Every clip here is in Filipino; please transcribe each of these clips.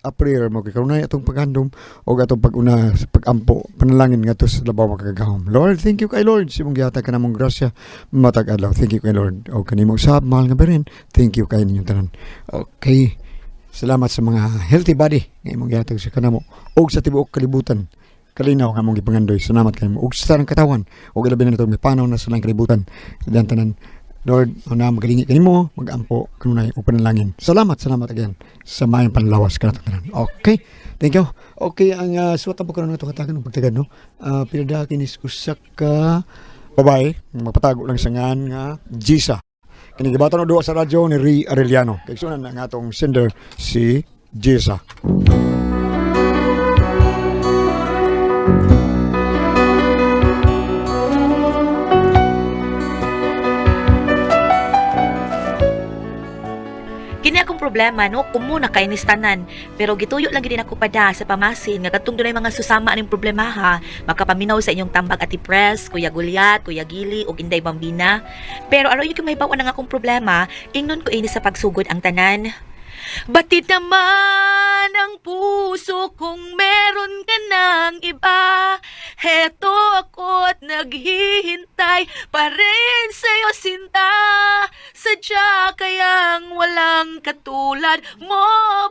a prayer mo kay kanunay atong paghandom o atong pag-una sa pag-ampo panalangin ngadto sa labaw makagahom. Lord, thank you kay Lord sa imong gihatag kanamong grasya matag adlaw. Thank you kay Lord. O kanimo usab mahal nga beren. Thank you kay ninyong tanan. Okay. Salamat sa mga healthy body nga imong gihatag sa kanamo og sa tibuok kalibutan. Kalinaw nga mong gipangandoy. Salamat kanimo og sa tanang katawan og ilabi na nito may panaw na sa lang kalibutan. Sa tanan Lord, na magalingi kanimo, mag-ampo kanunay o panalangin. Salamat again sa mayang panlawas kanatanan. Okay. Thank you. Okay, ang suwata po karon nga katagan ng pagtagad no. Pinada kinis usak ka babae, magpatago lang sa ngan nga Gisa. Kini gibaton no duwa sa radyo ni Ri Arellano. Kay sunan na nga atong sender si Gisa. Kini akong problema no, kumuna kay nistanan. Pero gituyo lang gid ako pada sa pamasin nga kadtong dunay mga susama ning problema ha. Makapaminaw sa inyong tambag Ati Pres, Kuya Gulyat, Kuya Gili ug Inday Bambina. Pero aron yung mahibaw ang akong problema, ingnon ko ini sa pagsugod ang tanan. Batid naman ang puso kung meron ka ng iba. Heto ako't naghihintay pa rin sa'yo sinta. Sadya kayang walang katulad mo.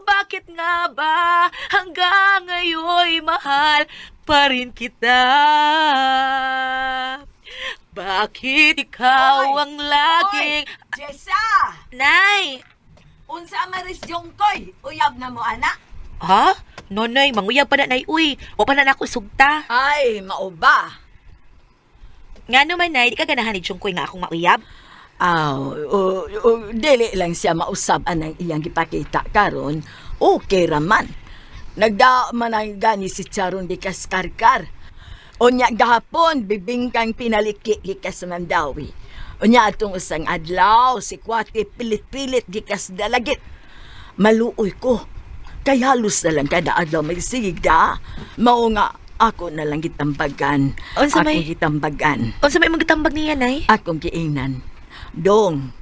Bakit nga ba hanggang ngayon'y mahal pa rin kita? Bakit ikaw Oy! ang laging... Oy! Jessa! Nay! Unsa maris jongkoy? Uyab na mo, anak? Ha? Nonoy, manguyab pa na nay, uy. O pa na ako sugta. Ay, mauba. Nga naman, nay, di ka ganahan ni Jungkoy nga akong mauyab? Dili lang siya mausab anang iyang gipakita karon. Okay raman. Nagda man ang gani si Charon di kaskarkar. Unya gahapon, bibingkang pinaliki gikas Mandawi. Unya atong usang adlaw, si Kwati pilit-pilit gikas dalagit. Maluoy ko. Kay halos na lang kada adlaw may sigda. Mao nga ako na lang gitambagan. Unsa may- Akong gitambagan. O sa may magtambag niya, nay? Akong giingnan. Dong,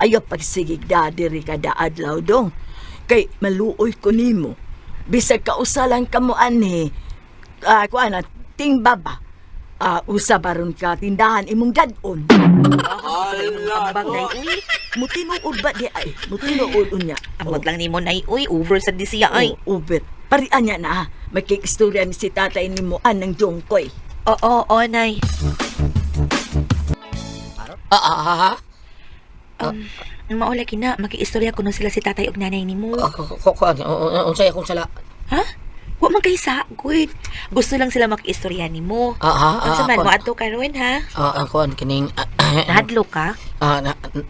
ayaw pagsigig da diri kada adlaw, dong. Kay maluoy ko nimo. Bisag kausalan ka mo anhi. Kuana, ting baba. Usabaron ka tindahan imong gadon. Tambag, nay, uy. Mutinuod ba di ay? Mutinuod unya. Ambag lang ni mo, nay, uy. Over sa disiya, ay. Ubet. Parian niya na. Magkikistorya ni si tatay ni mo anang jongkoy. Oo, nay. Maula kina, makiistorya ko nun sila si tatay ug nanay ni mo. Unsay akong sala. Ha? Wa man kay sagod. Gusto lang sila makiistorya ni mo. Unsa man mo adto karon ha? Ako kining Nahadlo ka?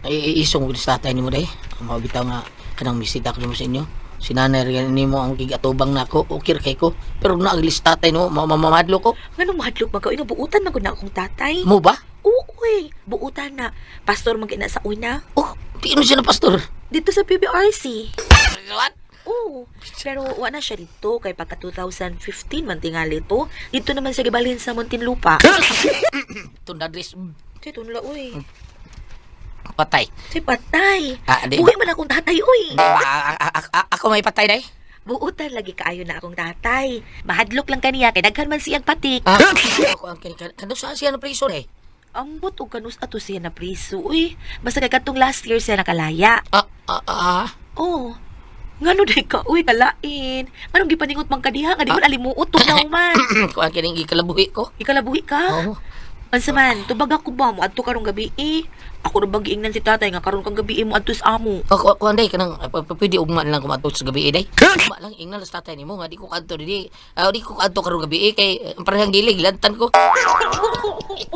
isong sa tatay nimo day. Mao bitaw nga kanang bisita ko nimo sa inyo. Si nanay rin nimo ang gigatubang nako, okay kay ko. Pero naaglis tatay no, mamadlo ko. Nganong mahadlok man ka? Uy, buutan man gud na akong tatay. Mo ba? Uy, buutan na. Pastor man gid na sa una. Oh, di mo siya na pastor. Dito sa PBRC. What? Oo. Pero wala na siya dito kay pagka 2015 man tingali to. Dito naman siya gibalhin sa Muntinlupa. Tundadris Kaya tunla, uy. patay. Si patay. Di Buhay man akong tatay, uy. Di ba? Ako may patay day. Buutan lagi kaayo na akong tatay. Mahadlok lang kaniya kay daghan man siyang patik. Ako ang kano sa siya na priso day. Ambot og kanus ato siya na priso, uy. Basta kay katong last year siya nakalaya. Oh. Ngano day ka, uy, kalain. Anong gipaningot man kadiha nga di man alimuot tugnaw man. Ko ang kining ikalabuhi ko. Ikalabuhi ka? Oo. Ansa man, tubag ako ba mo adto karong gabi eh. Ako ra bang giingnan si tatay nga karon kang gabi mo adto sa amo. Ako anday kanang pwede ugma lang kumato sa gabi day. Ugma lang ingnan sa tatay nimo nga di ko kadto di. Di ko kadto karong gabi kay parehang gilig lantan ko.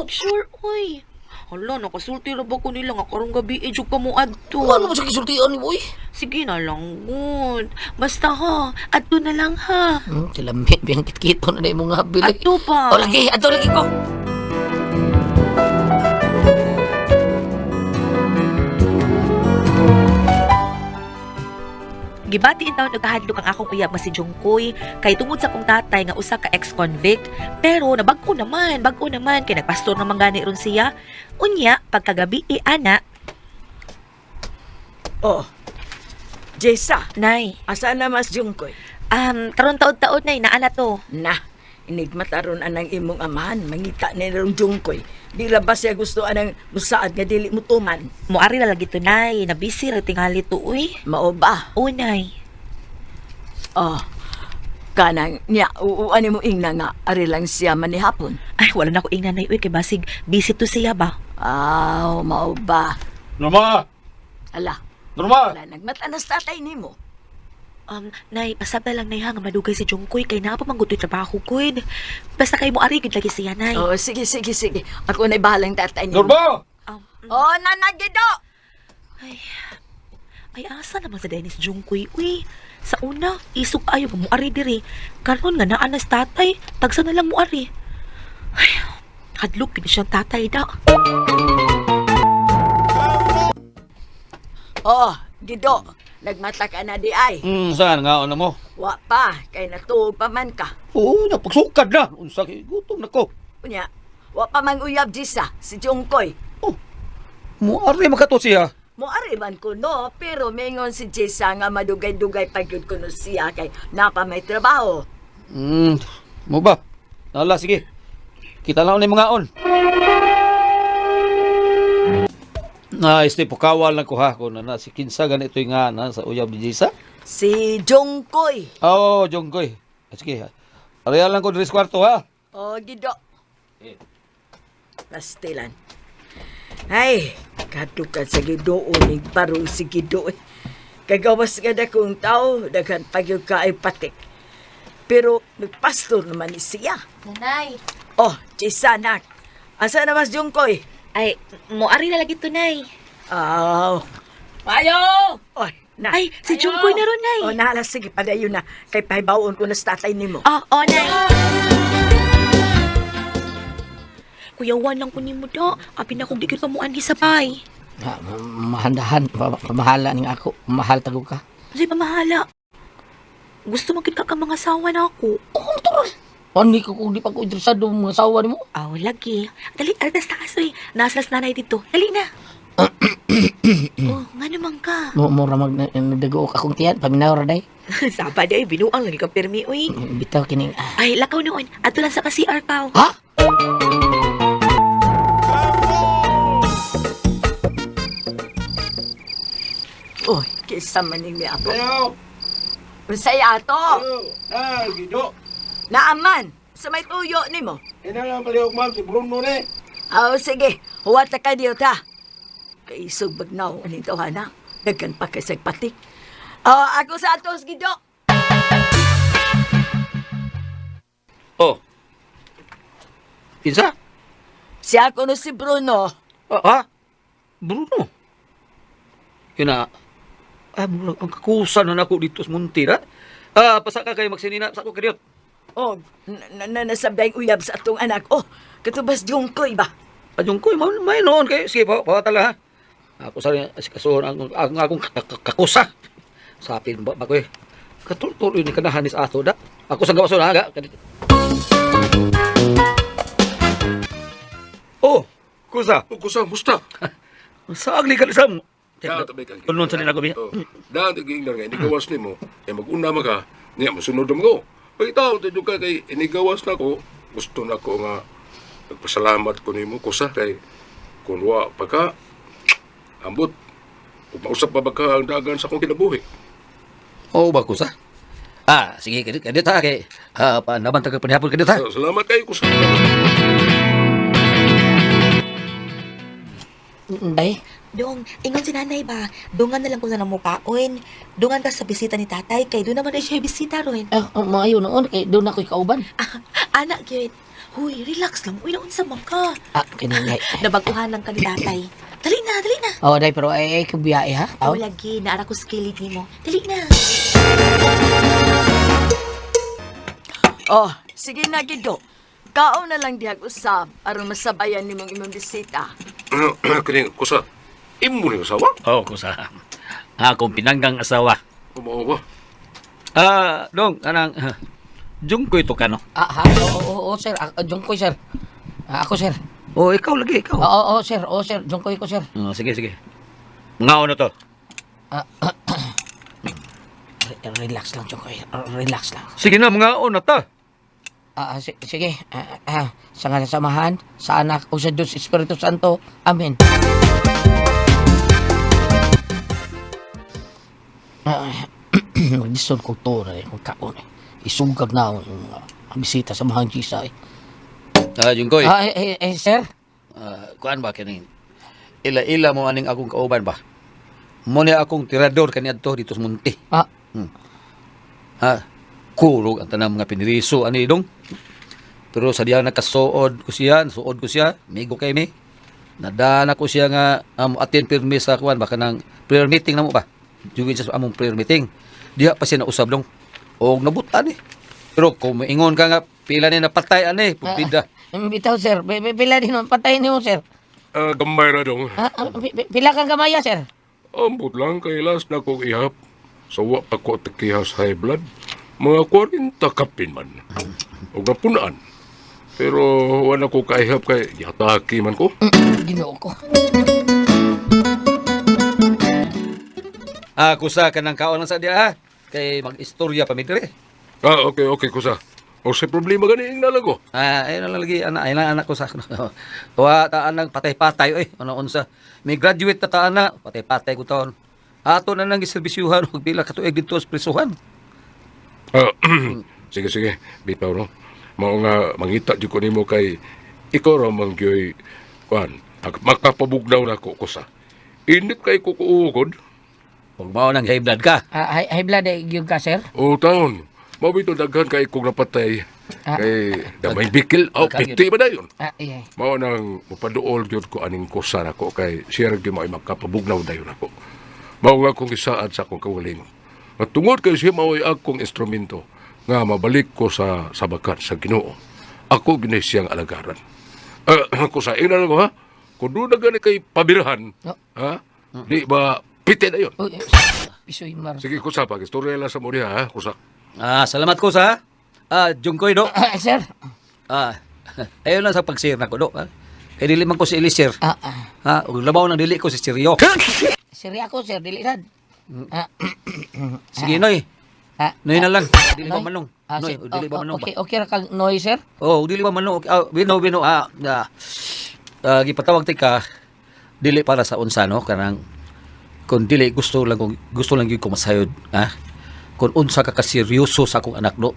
Sure, uy. Hala, nakasulti ra ba ko nila nga karong gabi jug pa mo adto. Ano mo sa gisultian ni boy? Sige na lang, good. Basta ha, adto na lang ha. Tilambit biyang kitkito na day mga bili. Adto pa. O lagi, ato lagi ko. Gibati in taon nagkahadlok ang akong uyab nga si Jungkoy kay tungod sa kong tatay nga usa ka ex-convict. Pero nabag-o naman kay nagpastor naman gani ron siya. Unya pagkagabi ana. Oh, Jessa, Nay, asa na mas jungkoy? Karon taod-taod na inaana to. Na, inigmataron anang imong amahan, mangita ni rong jungkoy. Di ra ba siya gusto anang musaad nga dili mo tuman? Muari na lagi to, nay. Nabisi ra tingali to, uy. Mao ba? Unay. Oh, kanang niya, uuan mo ingna nga, ari lang siya manihapon. Ay, wala na ko ingnan, nay, uy. Kay basig, busy to siya ba? Aw, mao ba? Norma! Ala, Norma! wala nagmatanas tatay nimo. Nay, pasabda lang, nay, ha, nga madugay si Jungkoy. Kay napamanggod yung trabaho ko, basta kayo mo arigid lagi siya, nay. Oh, sige. Ako na'y bahalang tatay nimo. Norma! Oh, nanagido! Ay, asa naman sa Dennis Jungkoy, uy. Sa una, isog ayo mo ari diri. Karon nga naa na sa tatay, tagsa na lang mo ari. Ay, hadlok gid siyang tatay da. Oh, gido. Nagmata ka na di ay. Saan nga na mo? Wa pa, kay natuog pa man ka. Oo, napagsukad na. Unsa kay gutom na ko. Unya, wa pa mang uyab jisa, si Jungkoy. Muari makato siya. Mo ari man ko no, pero mingon si Jisa nga madugay-dugay pagyud kuno siya kay napa may trabaho. Mo ba? Nala, sige. Kita lang ni mga on. Este pokawal lang ko ha kung na si kinsa ganito nga na sa uyab ni Jisa. Si Jungkoy. Oh, Jonggoy. Sige. Ariya lang ko diri sa kwarto ha. Oh, gido. Pastilan. Ay, kadukan sa gido unig parong si gido eh. Kagawas nga na kong tao, daghan pagyog ka ay patik. Pero nagpastor naman ni siya. Nanay. Oh, Jisa nak. Asa na mas Jungkoy? Ay, mo ari na lagi to, nay. Oh. Ayo! Oy, na. Ay, si Jungkoy na ron, nay. Oh, nala, sige, padayon na. Kay pahibaon ko na sa tatay nimo. Oh, nay. Kuyawan lang ko ni mo da. Abi na kong di ka mo andi sabay. Mahandahan, pamahala ning ako. Mahal tagog ka. Kasi pamahala. Gusto magkita ka mga asawa na ako. Oh, tara. Ani ko kung di pa ko interesado mga asawa ni mo. Aw, lagi. Dali, alas taas eh. Naslas nanay dito. Dali na. Oh, nga naman ka. Mura nagdago ka kung tiyan. Paminaw ra day. Saba day, binuang lagi ka permi, uy. Bitaw kining... Ay, lakaw noon. Ato lang sa ka-CR ka. Ha? Oy, kisa maning mi ako. Ayaw! Unsay ato? Gido. Naaman, sa may tuyo nimo. Ina lang pala ma'am si Bruno ni. Oh, sige. Huwat ka diyo ta. Kaisog bagnaw aning tawhana. Daghan pa kay patik. Oh, ako sa atos gido. Oh. Kinsa? Siya ko no si Bruno. Ha? Bruno? Kina, ang kakusan na ako dito sa Montira. Pasa ka kayo magsinina sa ako karyot. Oh, nasabday uyab sa atong anak. Oh, katubas Jungkoy ba? Adyong ko, may noon kayo. Sige, pawatala ha. Ako sa rin, kasuhon ang akong kakusa. Sapin ba ko eh. Katultuloy ni kanahanis ato da. Ako sa gawaso na aga. Oh, kusa. Kusa, musta? Sa agli ka lisam. Tabi ka. Tunon sa nila ko biya. Dahil tigingnan nga, inigawas ni mo, mag-una ka, niya masunod mo ko. Pagkitaon, tayo ka kay inigawas na ko, gusto na ko nga, nagpasalamat ko ni mo, kusa, kay kunwa pa ka, ambot, kung mausap pa ba ka ang dagan sa akong kinabuhi. Oh, ba kusa? Sige, kadit ha, kay, naman taga panihapon kadit ha. Salamat kayo, kusa. Day? Dong, ingon si nanay ba? Dungan na lang kung saan mo kaon. Dungan ka sa bisita ni tatay, kay doon naman ay siya bisita ron. Maayo noon, kay doon ako'y kauban. Anak, yun. Huy, relax lang. Uy, naon sa ka. Kiningay. Nabaguhan lang ka ni tatay. Dali na. Oh, day, pero ay kubiyae ha? Oh, lagi, naara ko skillit ni mo. Dali na. Oh, sige na gido. Kao na lang dihag usab aron masabayan nimong imong bisita. Kini, kusa, imo ni kasawa? Oh, kusa. Akong pinanggang asawa. Kumao ba? Dong, anang, jung ko ito ka, no? Oo, sir. Jungkoy, sir. Ako, sir. Oh, ikaw lagi, ikaw. Oo, sir. Jungkoy ko, sir. Sige. Ngao na to. relax lang, Jungkoy. Relax lang. Sige na, mga on na ta. Sige. Sa ngalan sa Samahan, sa Anak, o sa Diyos Espiritu Santo. Amen. Magdisod ko to rin. Magkaon eh. Isugag na ang bisita sa Mahang Jisa eh. Jungkoy. Sir? Kuan ba kini? Ila-ila mo aning akong kauban ba? Mo ni akong tirador kaniadto dito sa munti. Kurog ang tanang mga piniriso ani dong. Pero sa diya nakasuod ko siya, migo kay mi. Nadana ko siya nga attend pirmi sa kuan ba kanang prayer meeting namo ba? Jugin sa among prayer meeting. Diha pa siya nausab dong. Og nabutan eh. Pero kung maingon ka nga pila ni napatay ani, pupida. Bitaw, sir. Pila din ang patayin niyo, sir. Gamay na dong. Pila kang gamaya, sir? Ambot lang kay last na kong ihap. Sa wa pa ko takihas high blood. Mga 40 kapin man. O napunaan. Pero wala ko kaihap kay yataki man ko. Ginoo ko. Kusa ka ng kaon lang sa diya ha. Kay mag-istorya pa mi dire. Okay, kusa. O sa problema gani ang nalago. Ayun na lagi anak ko sa tuwa taan ng patay-patay oy ano unsa. May graduate na taan na patay-patay ko taon. Ato na nang giserbisyuhan og pila ka tuig dito sa prisuhan. Sige. Bitaw no. Mao nga mangita jud ko nimo kay ikaw ra man gyoy kuan. Makapabugnaw na ko kusa. Init kay ko kuugod. Kung mao nang high blood ka. High blood yung ka, sir? O taon. Mabito daghan kay kung napatay. Kay damay bikil. Piti ba na yun? Iya. Mao nang mupaduol gyud ko aning kusa nako kay siya ra gyud may makapabugnaw dayon ako. Mao nga kong isaad sa akong kawaling. At tungod kay siya mao'y akong instrumento nga mabalik ko sa sabakat sa Ginoo. Ako ginay siyang alagaran. Kusa ina ko ha. Kung doon na gani kay pabirahan, ha? Di ba piti na yun? Pisoy mar. Sige kusa pag istorya lang sa mo diha ha, kusa. Salamat ko sa Jungkoy do. Sir? Ayun lang sa pag-share na ko do. Kay dili man ko si Elisir. Ug labaw nang dili ko si Sirio. Sir ako, sir. Dili sad. Sige Noy. Noy na lang. Dili ba manong? Noy, dili ba manong ba? Okay ra kang Noy, sir? Dili ba manong? Bino. Gipatawag ti ka dili para sa unsa no kanang kung dili gusto lang gyud ko masayod, kung unsa ka kaseryoso sa akong anak do,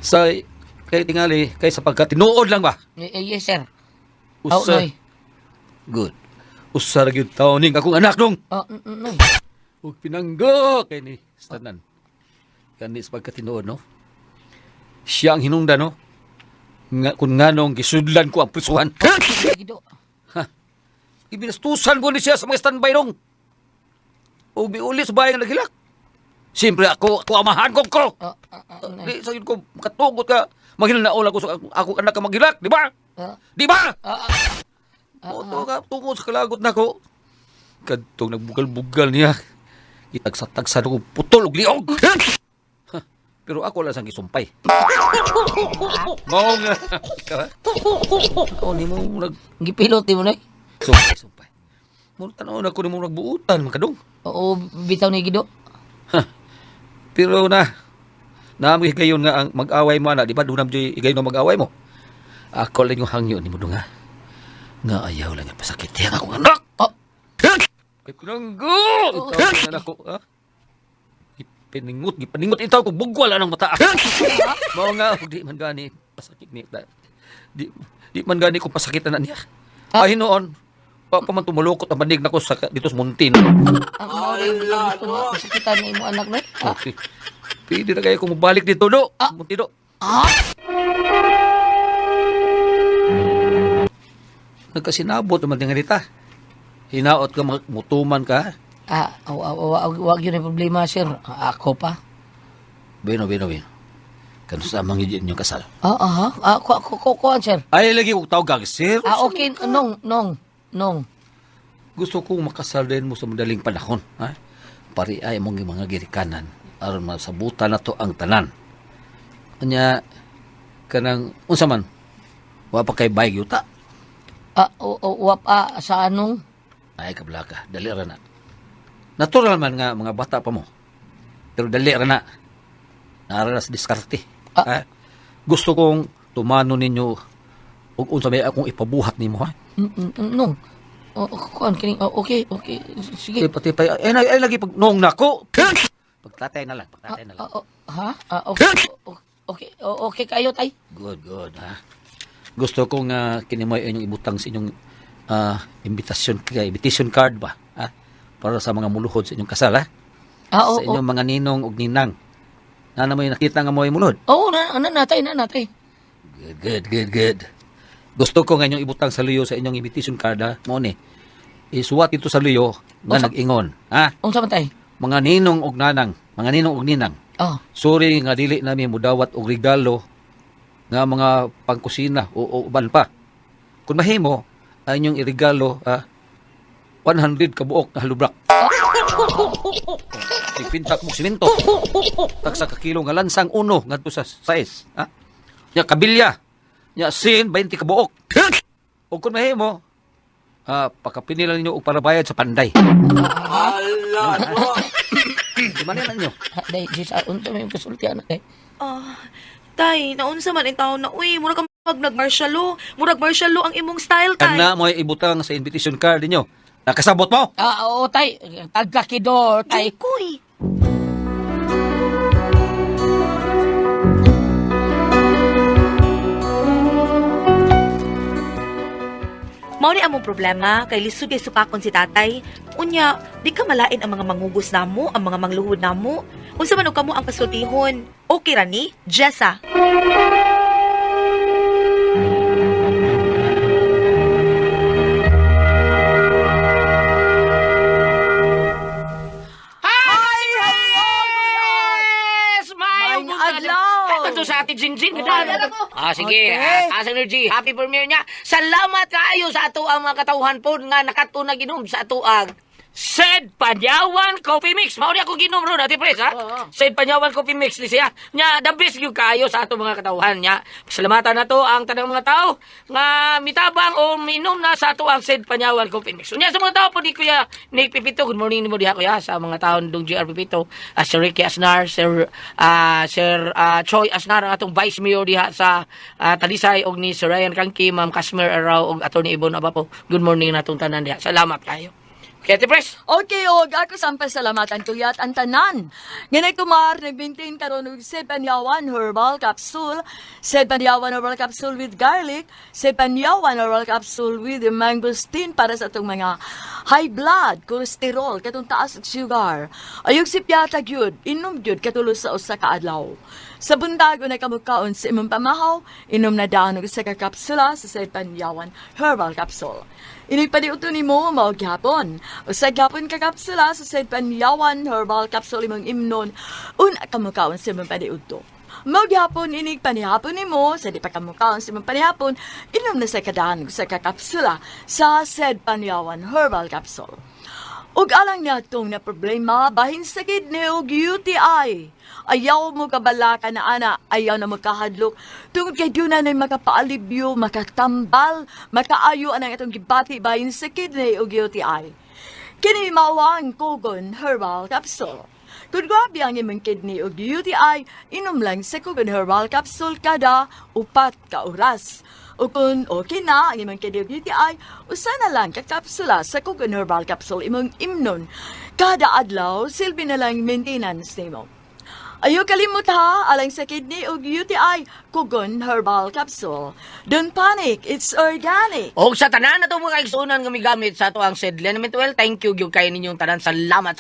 sa kay tingali kay sa pagkatinuod lang ba Yes, sir. usa Noy. good usa ra gyud taon ning akong anak dong Noy. ug pinangga kay ni tanan kani sa pagkatinuod no siya ang hinungdan no nga kung nganong gisudlan ko ang prisuhan Gido. ibinastusan ko ni siya sa mga standby dong o biuli sa bahay nga naghilak. Siyempre ako amahan ko. Di sa yun ko makatugot ka. Maghilanaon ako sa ako anak ka maghilak, di ba? Di ba? Oto ka tungod sa kalagot na ko. Kadtong nagbugal-bugal niya. Itagsa-tagsa ko putol og liog. Pero ako lang sang gisumpay. Mao nga. Ni mo gipilot mo Noy. Sumpay. Mo tanaw na ko ni mo nagbuutan makadong. Oo, bitaw ni Gido. Pero naamig kayon nga ang mag-away mo na, di ba? Dunam joy igayon na mag-away mo. Ako lang yung hangyo ni mo nga. Nga ayaw lang ang pasakit. Yan akong anak! Kay kunanggo! Ito ang anak ko, ha? Gipaningot ito ko, bugwal anong mata. Mao nga, di man gani pasakit ni. Di man gani ko pasakitan na niya. Ay noon, paman tumulukot ang banig na ko dito sa muntin. Ang mao gusto mo sakitan ni mo anak Noy. Okay. Pwede na kayo kung mabalik dito, do. Munti, do. Nagkasinabot naman nga dita. Hinaot ka, mutuman ka. Wag yun ang problema, sir. Ako pa. Bino. Kano sa amang inyong kasal? Kuan, sir. Ay, lagi kong tawag, sir. Okay, nong. Gusto kong makasal din mo sa madaling panahon. Ha? Pari ay mong mga girikanan. Aron masabutan na to ang tanan. Kanya, kanang, unsa man, wala pa kay bayag yuta. Sa anong? Ay, kablaka, dali ra na. Natural man nga, mga bata pa mo. Pero dali ra na. Nararas diskarte. Ah. Gusto kong tumano ninyo ug unsa may akong ipabuhat nimo ha. Nung. Kuan kining okay. Sige. Pati pa ay lagi pag nong nako. Pagtatay na lang. Okay kayo tay. Good ha. Gusto kong kinimoy inyong ibutang sa inyong invitation card ba ha? Para sa mga muluhod sa inyong kasal ha. Sa inyong mga ninong ug ninang. Nana mo yung nakita nga mo ay mulod. Natay. Good. Gusto ko nga inyong ibutang sa luyo sa inyong invitation card ha. Mo ni. Isuwat ito sa luyo nga nag-ingon ha. Unsa man tay? Mga ninong ug nanang, mga ninong ug ninang. Sorry nga dili namin mudawat og regalo nga mga pangkusina o uban pa. Kung mahimo, ay inyong iregalo 100 ka buok na halubrak. Ipintak mo simento. Taksa ka kilo nga lansang uno ngadto sa size. Ha? Nya kabilya. Nya sin 20 ka buok. O kung mahimo, pakapinilan ninyo og parabayad sa panday. Ala, Di man yan ninyo. Day, sa unsa may kasultian na day. Tay, naunsa man ang taon na, uy, murag pag nag-martial law. Murag martial law ang imong style, tay. Kana mo ibutang sa invitation card ninyo. Nakasabot mo? Oo tay, tagkakidor tay. Kuy. Mao ni among problema kay lisod kay supakon si tatay. Unya, di ka malain ang mga mangugos namo, ang mga mangluhod namo. Unsa man og kamo ang pasultihon? Okay ra ni, Jessa. Maayong adlaw. Ito sa ating Jingjing. Sige. Okay. Taas energy. Happy premiere niya. Salamat kaayo sa ato ang mga katauhan po nga nakatunag inom sa ato ang Said Panyawan Coffee Mix. Mauni ako ginom ron, Ate Pres, ha? Said Panyawan Coffee Mix, siya. Nya, the best yung kayo sa ato mga katauhan niya. Salamatan na to ang tanang mga tao nga mitabang o minom na sa ato ang Said Panyawan Coffee Mix. Nya, sa mga tao po di kuya Nick Pipito, good morning ni mo diha kuya sa mga tao ng GR Pipito, Sir Ricky Asnar, Sir Choi Asnar, ang atong Vice Mayor diha sa Talisay, og ni Sir Ryan Kangki, Ma'am Kasmer Araw, og Atty. Ibon Abapo. Good morning na itong tanan diha. Salamat kayo. Okay, Ate Pres. Okay, og ako sampay salamatan kuyat ang tanan. Ganay kumar, nag-maintain karon og Said Panyawan Herbal Capsule, Said Panyawan Herbal Capsule with garlic, Said Panyawan Herbal Capsule with mangosteen para sa itong mga high blood, cholesterol, katong taas og sugar. Ayog si piyata gyud, inom gyud katulos sa usa ka adlaw. Sa buntago na kamukhaon sa imong pamahaw, inom na daan og usa ka kapsula sa Said Panyawan Herbal Capsule. Inigpadiuto ni mo mao gihapon. Usa gihapon ka kapsula sa Said Panyawan Herbal Capsule imong imnon una kamukhaon sa imong padiuto. Mao gihapon inig panihapon nimo sa di pa kamukhaon sa imong panihapon inom na sa kadaan sa kapsula sa Said Panyawan Herbal Capsule. Ug alang natong na problema bahin sa kidney ug UTI. Ayaw mo kabalaka na ana, ayaw na magkahadlok. Tungod kay na makapaalibyo, makatambal, makaayo anang itong gibati bahin sa kidney ug UTI. Kini mawang Kogon Herbal Capsule. Kung grabe ang imong kidney ug UTI, inom lang sa Kogon Herbal Capsule kada 4 ka oras. O kung okay na ang imong kidney ug UTI, usa na lang ka kapsula sa Kogon Herbal Capsule imong imnon. Kada adlaw, silbi na lang maintenance nimo. Ayaw kalimut ha, alang sa kidney ug UTI, Kogon Herbal Capsule. Don't panic, it's organic. O sa tanan na itong mga igsunan nga migamit sa ito ang Said Liniment Oil, thank you kayo ninyong tanan. Salamat.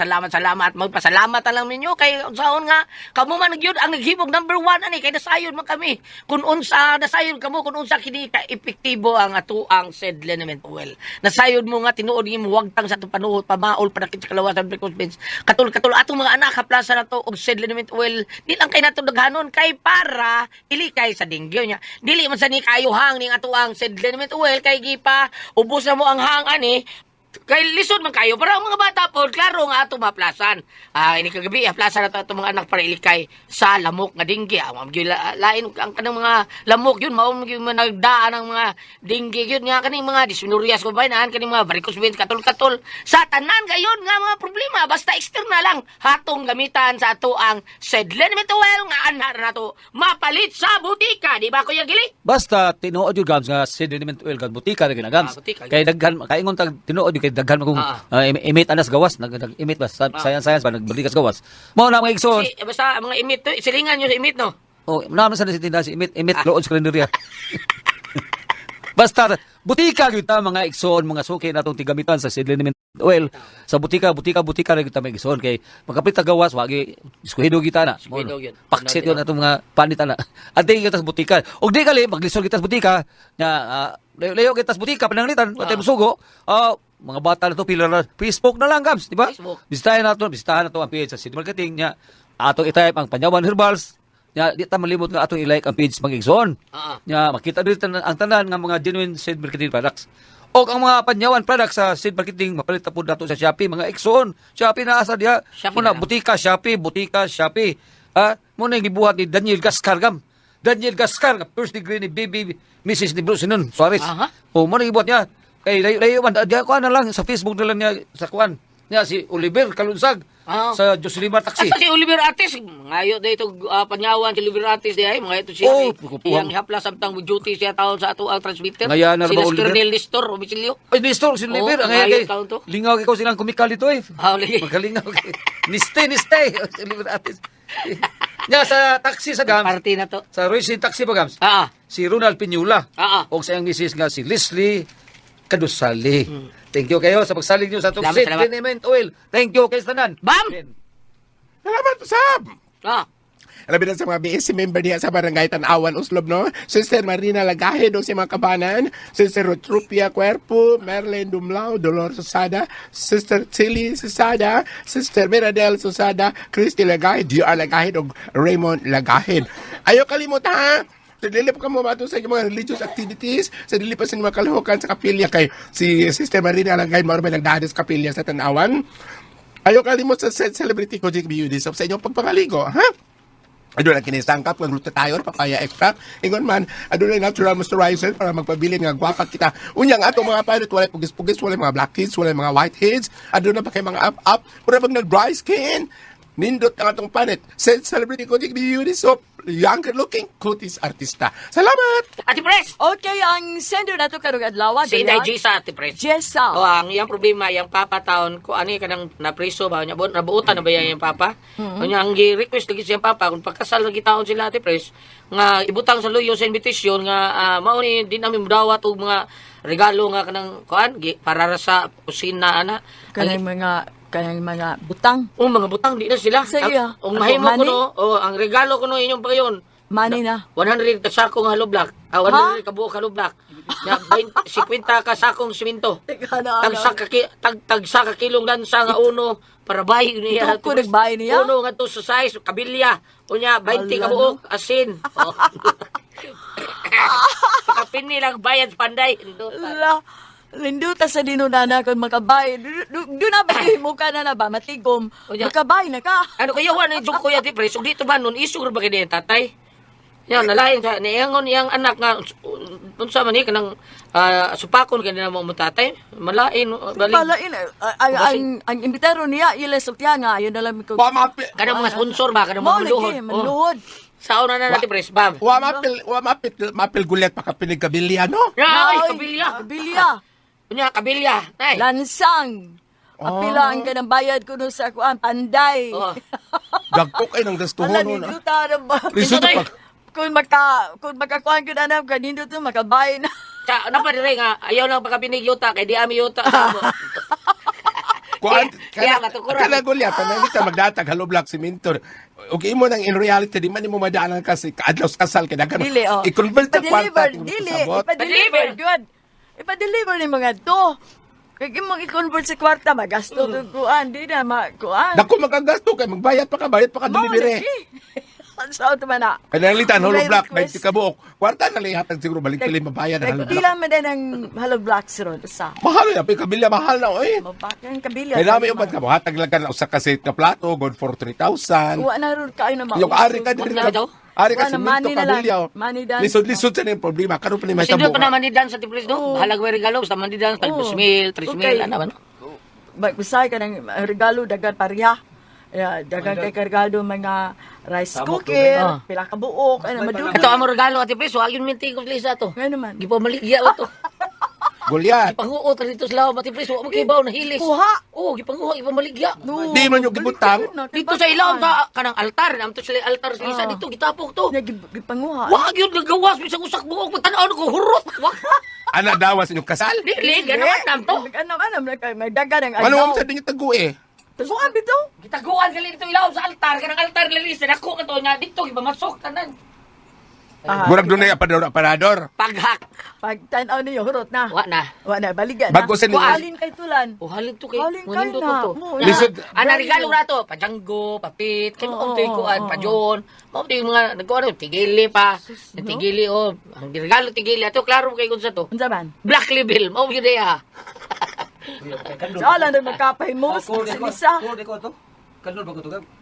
Magpasalamat na lang ninyo kay saon nga kamo man gyud ang naghibog number 1 ani kay nasayon man kami. Kung unsa nasayon kamo, kung unsa kini ka epektibo ang ato ang Said Liniment Oil. Nasayon mo nga tinuod nimo wagtang sa atong panuhot pamaol panakit sa kalawasan breakfast beans. Katul atong mga anak kaplasa na to og Said Liniment Oil. Di lang kay nato daghanon kay para ilikay sa dengue nya. Dili man sa ni kayo hang ning ato ang Said Liniment Oil kay gipa ubos na mo ang hang ani Kay lisod man kayo, para ang mga bata po, klaro nga ato maplasan. Ini kagabi, plasan na ito mga anak para ilikay sa lamok nga dinggi. Lain ang kanang mga lamok yun, nagdaan ang mga dinggi yun, nga kaning mga disminurias ko ba, kaning mga varicose veins, katol-katol. Sa tanan gayon nga mga problema, basta external lang, hatong gamitan sa ato ang Sedlenement Oil nga anar na to, mapalit sa butika, di ba Kuya Gili? Basta tinuod yung gams nga sediment oil gams butika na ginagams. Butika. Kay daghan kaingon tag tinuod yung kay daghan kung imit anas gawas nag-imit ba science ba nagbalikas gawas. Mao na mga igsoon. Basta mga imit to, silingan nyo sa imit no. Oh, naman sa tindahan si imit lood sa kalendarya. Basta butika gyud ta mga igsoon mga suki natong tigamitan sa sediment oil sa butika ra gyud ta mga igsoon kay magkapit ta gawas wagi iskuhido kita na. Iskuhido yun. Paksit yun atong mga panit na. Adi kita sa butika. Og di kali maglisod kita sa butika nya layo kita sa butika pananglitan patay musugo. Mga bata na to pila na Facebook na lang gams, di ba? Facebook. Bisitahan na to ang page sa City Marketing nya. Ato i-type ang Panyawan Herbals. Nya di ta malimot nga ato i-like ang page mga igsoon. Nya makita dito ang tanan nga mga genuine seed marketing products. O ang mga Panyawan products sa seed marketing mapalit ta pud nato sa Shopee mga igsoon. Shopee na asa diha. Shopee Muna na lang. butika Shopee. Mo na gibuhat ni Daniel Gascar gam. Daniel Gascar nga first degree ni baby Mrs. ni Bruce Sinon Suarez. O mo na gibuhat niya. Kay layo man diha ko na lang sa Facebook na lang niya sa kuan. Niya si Oliver Kalunsag sa Joselima Taxi. Asa si Oliver Atis, ngayo dito Panyawan si Oliver Atis diay, mga ito siya. Iyang hapla samtang duty siya taon sa ato ang transmitter. Ngayon na si ba, Oliver? Colonel Listor Omisilio. Ay, Nestor, si Oliver. Ang ngayon kay taon to. lingaw kay ko silang kumikal dito eh. Lagi. Magalingaw kay. Niste. Si Oliver Atis. Nya sa taxi sa Gams. Party na to. Sa Racing Taxi pa Gams. Si Ronald Piñula. O sa iyang misis nga si Leslie Kadusali. Thank you kayo sa pagsalig niyo sa itong Salamat. Sediment Oil. Thank you kayo sa tanan. Bam! Salamat, Usab! Alabi na sa mga BSC member diya sa Barangay Tanawan, Uslob, no? Sister Marina Lagahe, si mga kabanan. Sister Rotrupia Cuerpo, Merlin Dumlao, Dolor Susada, Sister Tilly Susada, Sister Miradel Susada, Christy Lagahe, DR Lagahe, o Raymond Lagahe. Ayaw kalimutan, ha? Sa dili pa ka mo mato sa mga religious activities, sa dili pa sa mga kalahukan sa kapilya kay si Sister Marina Lagahe, marami nagdahil sa kapilya sa Tanawan. Ayaw kalimot sa celebrity Kojik Beauty sa inyong pagpangaligo, ha? Adun lang kinisangkap ng glutathione, papaya extract. Ingon man, adun lang natural moisturizer para magpabilin nga gwapa kita. Unyang ato mga pilot, walay pugis-pugis, walay mga blackheads, walay mga whiteheads. Adun na pa kay mga up-up. Pura pag nag-dry skin, nindot ang atong panit. Celebrity Kojik Beauty Soap, younger looking, cuties artista. Salamat! Ati Pres! Okay, ang sender na to karong adlaw. Si Inday Jisa, Ati Pres. Jessa. Ang iyang problema, iyang papa taon, ko ano yung kanang napriso ba, nabuutan na ba yung papa? Ang request lagi siyang papa, kung pagkasal lagi taon sila, Ati Pres, nga ibutang sa luyo sa invitation, nga mauni din namin mudawat og mga regalo nga kanang, kuan, para sa kusina, ana. Kanang mga butang. Mga butang, di na sila. Sa iya. Ang Ako, mahimo ko money? no, ang regalo ko no inyong payon. Money na. 100 ka sakong haloblak. 100 ka buok haloblak. 50 ka sakong simento. Tagsa ka kilong lansa nga uno para bayi niya. Ito ko nagbahay niya? Uno nga to sa size, kabilya. Unya, 20 ka buok, asin. Kapin nilang bayad panday. Linduta sa dinunana kung makabay. Doon na ba mo ka na ba? Matigom. Makabay na ka. Ano kayo, wala yung ko yati pres. Ug dito ba nun, isur ba kayo tatay? Yan, nalain sa, niyangon iyang anak nga, unsa man kanang supakon kanina mo tatay. Malain. Malain. Ang imbitero niya, Iles Sutianga, yun na lang ko. Kanang mga sponsor ba? Kanang mga luhod. Maluhod. Sa una na natin, pres, Bab. Mapil gulet pa kapinig kabilya, no? Ay, kabilya. Kabilya. Kunya, kabilya. Tay. Lansang. Apila ang ganang bayad ko nun sa kuan, panday. Gagko kayo ng gastuhon, Ala, no? ninduta na ba? Lisod Tay. pa. Kung makakuan ko na kanino to, makabay na. Sa, napadire nga, ayaw lang pagkapinig yuta, kay di ami yuta. Kuan, Kaya natukuran. kana gulya, panangita magdatag haloblak siminto. Og imo nang in reality, di man mo madaanan kasi kaadlaw sa kasal kay daghan. Dili, oh. I-convert sa kwarta. Dili, ipa-deliver. Good. Ipa-deliver ni mga to. Kaya imong i-convert sa kwarta, magasto to kuan. Di na, kuan. Dako magagasto kay magbayad pa ka delivery. Sa auto man na. Kanalitan, hollow May block, request. 20 ka buok. Kwarta na lihat siguro, balik pilim mabayan ng hollow block. Nagpila man din ang hollow blocks ron. Usa. Mahal yan, kabilya mahal na, oy. Mabak yung kabilya. Kaya namin yung ka mo, hatag lang ka na usa ka set na plato, good for 3,000. Uwa na ron kayo na Yung ari ka din Wala daw? Ari ka Wala, simento money na lang. kabilya. Money dance. Lisod-lisod sa yung problema. Karoon pa ni may Sindot tabo. pa naman ni Dan sa tiplis do. Oo. Bahalag may regalo basta man ni Dan 5 mil, 3 mil Okay. ana man. Usay ka ng regalo, dagan pariya. Dagan kay regalo mga rice cooker, Ah. pila ka buok, ano madugo. Ito amo regalo ati pres, wa gyud minti ko Lisa to. Ano man. Gipabaligya to. Gulyat. Panguot dito sa lawa ati pres, wa magibaw na hilis. Kuha. Oh, gipanguha, gipabaligya. No. Di man yung gibutang. Dito sa ilaw ta kanang altar, namto sila altar sa Lisa dito gitapok to. Gipanguha. Wa gyud nagawas bisag usak buok tan-aw ko hurot. Wa. Ana dawas inyong kasal. Dili ganaman nam to. Ano, may dagan ang Ano mo sa dinyo tagu eh? Taguan bito. Gitaguan gali dito ilaw sa altar, kanang altar ni Lisa dako ka to nya dito gibamasok tanan. Murag doon na aparador. Paghak. Pag tanaw niyo, hurot na. Wa na. Wa na, baligan Bago sa na. nila- Halin kay tulan. Oh, halin to kay. Halin Halin kay na. to. Oo, Lisod. Ana regalo na to, pajanggo, papit, kay mo to ikuan, pajon. Mao to yung mga nagkuan tigili pa. Tigili oh, ang regalo tigili ato klaro kay kun sa to. Unsa man? Black label, mao gyud ya. Sa ala na magkapahimos. Isa.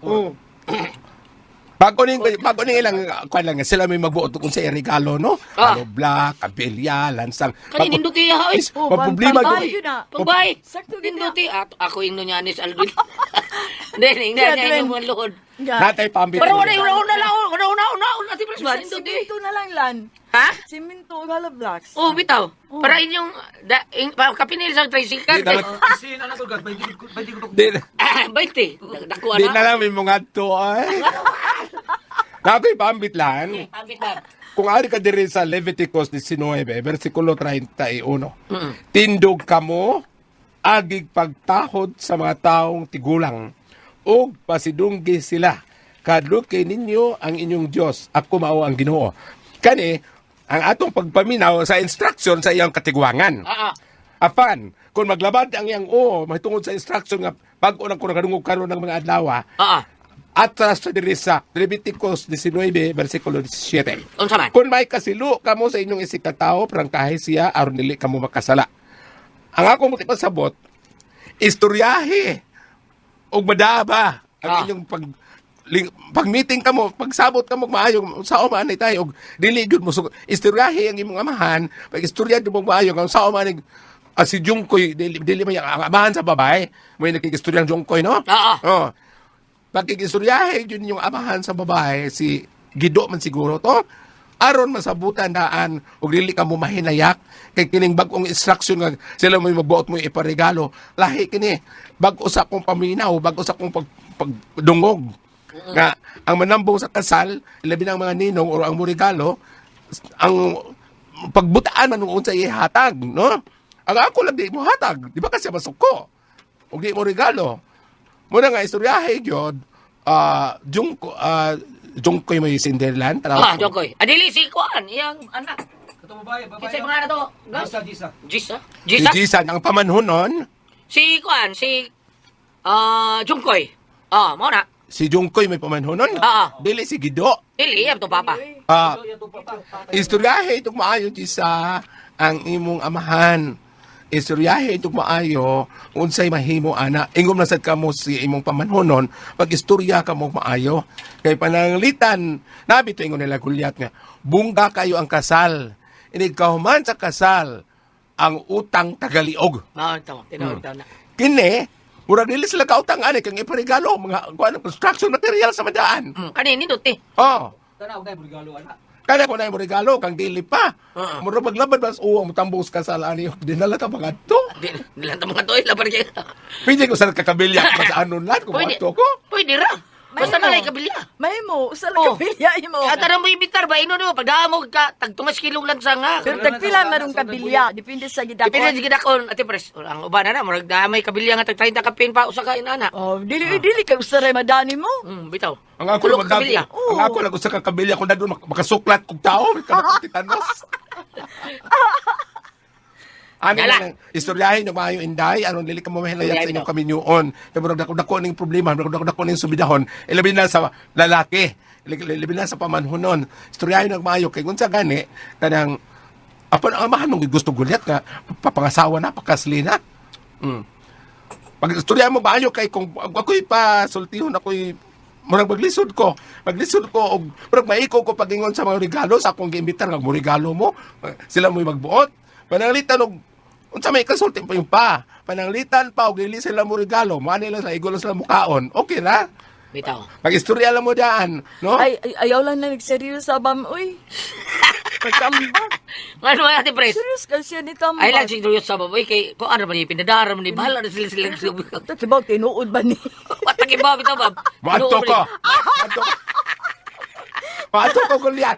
Oh. Bago ning ilang kuan lang sila may magbuot kung sa regalo no. Ah. Ano black, kabilya, lansang. Kani ninduti ha oy. Oh, Problema pantay gyud. yun na. Pagbay. Sakto gid na. Ninduti ako ingno niya ni Aldrin. Dene Yeah, ingna Dwayne. mo luhod. Natay pambit. Pero wala una ati pres ba ninduti. Siminto na lang lan. Ha? Siminto, hollow blocks. Oh, bitaw. Para inyong kapinil sa tricycle. Di na Di, 20. Dako di ana. na lang may mga to ay. Natay pambit lan. Ambit na. Kung ari ka diri sa Leviticus 19, versikulo 31. Mm. Tindog kamo agig pagtahod sa mga taong tigulang ug pasidunggi sila kadlo kay ninyo ang inyong Dios ako mao ang Ginoo kani ang atong pagpaminaw sa instruction sa iyang katiguangan apan kung maglabad ang iyang mahitungod sa instruction nga bag-o nang kuno kadungog karon ng mga adlaw atras sa diri sa Leviticus 19 versikulo 17 Unsa man? kung may kasilo kamo sa inyong isig katao prangkahe siya aron dili kamo makasala ang akong pasabot, istoryahe o madaba ang inyong pag-meeting ka mo, pagsabot ka mo maayong sa umanay tayo, og dili gyud mo istoryahe ang imong amahan, pag-istorya mo maayong ang sa umanay si Jungkoy dili may ang amahan sa babae, may nakikistorya ang Jungkoy no? Oh. Pag-istoryahe yun yung amahan sa babae si Gido man siguro to. Aron masabutan daan og dili ka mo mahinayak kay kining bag-ong instruction nga sila may magbuot mo iparegalo lahi kini bag-o sa kong paminaw bag-o sa kong pagdungog nga ang manambong sa kasal labi ng mga ninong o ang regalo ang pagbutaan man unsa ihatag no ang ako lang di mo hatag di ba kasi masuko og di mo regalo mo nga istoryahe gyud Jungkoy may Cinderland. Jungkoy. Adili si Kuan, iyang anak. Kato babae, Kasi mga na to. Jisa. Jisa? Si Jisa? Jisan, ang pamanhunon, Si Kuan, si Jungkoy. Mo na. si Jungkoy may pamanhunon. Dili si Gido. Dili, yan to papa. Istoryahe itong maayo, Jisa, ang imong amahan. Istoryahe itong maayo, unsay mahimo, ana. Ingom na sad ka mo si imong pamanhunon, pag-istorya ka mo maayo. Kay pananglitan, nabito ingon nila Gulyat nga, bungga kayo ang kasal. Inig kahuman sa kasal, ang utang tagaliog. Tinawag na. Kini, murag dili sila kautang ani kang iparigalo mga kuan construction material sa madaan. Kanini duti. Oh, Tanaw na yung regalo ana. kada ko na mo regalo kang dili pa. Murag maglabad bas mo tambos ka sa ani dinala ta mga to. Di lang mga to, laban kayo. Pwede ko sa kakabilya sa anon lan ko Pwede. ato ko. Pwede ra. Basta na lang kabilya. May mo, usa lang kabilya mo. At aram mo ibitar ba, ino no, pagdaan mo ka, tagtumas kilong lang sa nga. Pero tagpila marong kabilya, depende sa gidakon. Depende sa gidakon, ate pres, ang uban na, murag damay kabilya nga tag 30 kapin pa, usa ka inana. Oh, dili ka usaray madani mo. Bitaw. Ang ako Kulog lang kabilya. Ang ako lang sa kakabilya ko na doon makasuklat kog tao, may titanos. Ano Yala. lang, istoryahin yung maayo inday, aron dili ka mo mahilayat sa Istoryahin inyong kaminyoon. Pero dako ning problema, dako ning subidahon, ilabi na sa lalaki, ilabi na sa pamanhunon. Istoryahin yung maayo kay unsa gani kanang apon ang amahan mong gusto gulyat nga papangasawa na pakaslina. Pag istoryahin mo maayo kay kung ako'y pa sultihon ako'y murag maglisod ko og murag maiko ko pagingon sa mga regalo sa akong giimbitar nga mo regalo mo sila mo'y magbuot pananglitan og unsa may kasulti pa yung pa pananglitan pa og dili sila mo regalo mo nila sa igol sila mukaon okay na Bitaw. mag-istorya lang mo daan no Ayaw lang na nagseryoso abam, uy. Pagkambak. Ano ba Ate Pres? Serious ka siya ni Tambak. Ay lang siguro sa baboy kay kung ano ba ni pinadara man ni bahala na sila Tatibag, tinuod ba ni? Patagi ba bitaw ba? Maadto ko maadto ko gulyat